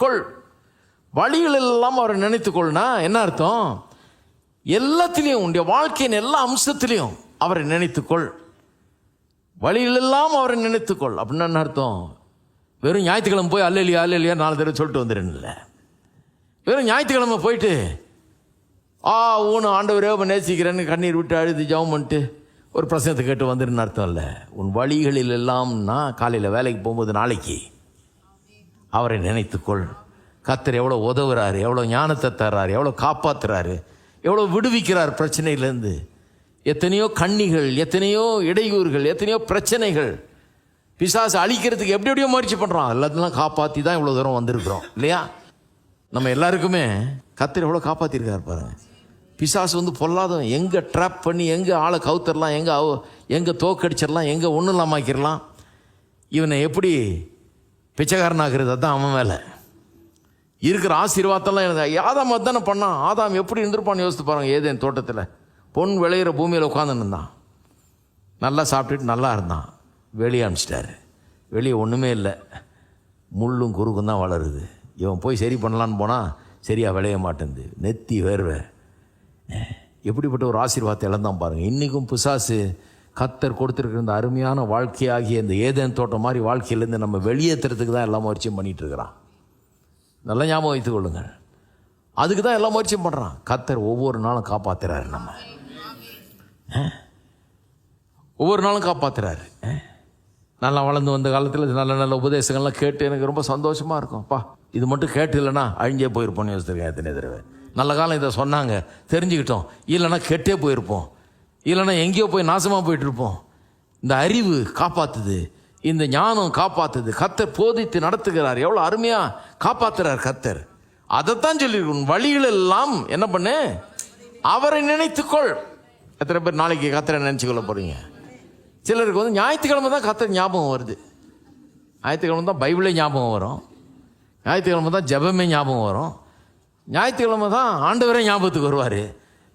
கொள். வழிகள் எல்லாம் அவரை நினைத்துக்கொள்னா என்ன அர்த்தம்? எல்லாத்திலையும், உன்னுடைய வாழ்க்கையின் எல்லா அம்சத்திலையும் அவரை நினைத்துக்கொள். வழிகளெல்லாம் அவரை நினைத்துக்கொள் அப்படின்னா என்ன அர்த்தம்? வெறும் ஞாயிற்றுக்கிழமை போய் அல்லையா அல்லையா 4 தடவை சொல்லிட்டு வந்துடுன்னு. வெறும் ஞாயிற்றுக்கிழமை போயிட்டு ஊன்னு ஆண்டவரே நேசிக்கிறேன்னு கண்ணீர் விட்டு அழுது ஜெபம் பண்ணிட்டு ஒரு பிரசங்கத்தை கேட்டு வந்துருன்னு அர்த்தம் இல்லை. உன் வழிகளில் எல்லாம்னா காலையில் வேலைக்கு போகும்போது நாளைக்கு அவரை நினைத்துக்கொள். கர்த்தர் எவ்வளோ உதவுறாரு, எவ்வளோ ஞானத்தை தர்றாரு, எவ்வளோ காப்பாற்றுறாரு, எவ்வளோ விடுவிக்கிறார் பிரச்சனையிலேருந்து. எத்தனையோ கண்ணிகள், எத்தனையோ இடையூறுகள், எத்தனையோ பிரச்சனைகள் பிசாசு அழிக்கிறதுக்கு எப்படி எப்படியோ முயற்சி பண்ணுறான். எல்லாத்தையும் காப்பாற்றி தான் இவ்வளோ தூரம் வந்திருக்கிறோம் இல்லையா? நம்ம எல்லாருக்குமே கர்த்தர் எவ்வளோ காப்பாற்றிருக்காரு பாருங்க. பிசாசு பொல்லாதவன். எங்கே ட்ராப் பண்ணி எங்கே ஆளை கவுத்தரலாம், எங்கே தோக்கடிச்சிடலாம், எங்கே ஒன்றும் இல்லாமல் ஆக்கிடலாம், இவனை எப்படி பிச்சைக்காரனாகிறது, அதுதான் அவன் வேலை. இருக்கிற ஆசீர்வாதத்தெல்லாம் ஆதாம் தானே பண்ணான். ஆதாம் எப்படி இருந்திருப்பான்னு யோசித்து பாருங்க. ஏதேன் தோட்டத்தில் பொன் விளையிற பூமியில் உட்காந்துன்னு இருந்தான், நல்லா சாப்பிட்டுட்டு நல்லா இருந்தான். வெளியே அனுப்பிச்சிட்டாரு. வெளியே ஒன்றுமே இல்லை, முள்ளும் குறுக்கும் தான் வளருது. இவன் போய் சரி பண்ணலான்னு போனால் சரியாக விளைய மாட்டேங்குது, நெத்தி வேர்வை. எப்படிப்பட்ட ஒரு ஆசீர்வாதத்தை இழந்தான் பாருங்கள். இன்றைக்கும் பிசாசு கர்த்தர் கொடுத்துருக்கிற இந்த அருமையான வாழ்க்கையாகிய இந்த ஏதேன் தோட்டம் மாதிரி வாழ்க்கையிலேருந்து நம்ம வெளியேற்றுறதுக்கு தான் எல்லா முயற்சியும் பண்ணிகிட்டு இருக்கிறான். நல்லா ஞாபகம் வைத்துக் கொள்ளுங்கள். அதுக்கு தான் எல்லா முயற்சியும் பண்ணுறான். கர்த்தர் ஒவ்வொரு நாளும் காப்பாற்றுறாரு. நம்ம ஒவ்வொரு நாளும் காப்பாற்றுறாரு. நல்லா வளர்ந்து வந்த காலத்தில் நல்ல நல்ல உபதேசங்கள்லாம் கேட்டு எனக்கு ரொம்ப சந்தோஷமாக இருக்கும்ப்பா. இது மட்டும் கேட்டு இல்லைன்னா அழிஞ்சே போயிருப்போம்னு யோசிச்சிருக்கேன் எத்தனை தடவை. நல்ல காலம் இதை சொன்னாங்க, தெரிஞ்சுக்கிட்டோம். இல்லைன்னா கெட்டே போயிருப்போம், இல்லைன்னா எங்கேயோ போய் நாசமாக போயிட்டுருப்போம். இந்த அறிவு காப்பாற்றுது, இந்த ஞானம் காப்பாற்றுது. கர்த்தர் போதித்து நடத்துகிறார். எவ்வளோ அருமையாக காப்பாற்றுறார் கர்த்தர். அதைத்தான் சொல்லியிருக்கணும். வழிகள் எல்லாம் என்ன பண்ணு, அவரை நினைத்துக்கொள். எத்தனை பேர் நாளைக்கு கர்த்தரை நினச்சிக்கொள்ள போகிறீங்க? சிலருக்கு ஞாயிற்றுக்கிழமை தான் கர்த்தர் ஞாபகம் வருது. ஞாயிற்றுக்கிழமை தான் பைபிளே ஞாபகம் வரும். ஞாயிற்றுக்கிழமை தான் ஜெபமே ஞாபகம் வரும். ஞாயிற்றுக்கிழமை தான் ஆண்டவரே ஞாபகத்துக்கு வருவார்.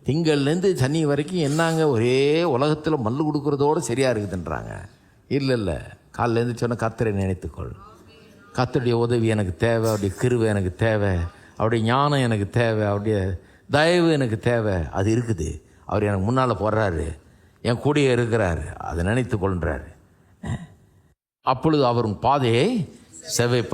திங்கள்லேருந்து சனி வரைக்கும் என்னங்க ஒரே உலகத்தில் மல்லு கொடுக்குறதோடு சரியாக இருக்குதுன்றாங்க. இல்லை, காலையில் எழுந்திரிச்சோன்னா கர்த்தரை நினைத்துக்கொள். கர்த்தருடைய உதவி எனக்கு தேவை, அவருடைய கிருபை எனக்கு தேவை, அவருடைய ஞானம் எனக்கு தேவை, அவருடைய தயவு எனக்கு தேவை. அது இருக்குது. அவர் எனக்கு முன்னால் போடுறாரு, என் கூடயே இருக்கிறாரு, அதை நினைத்து கொள்கிறாரு. அப்பொழுது அவர் பாதையை செவ்வைப்படும்.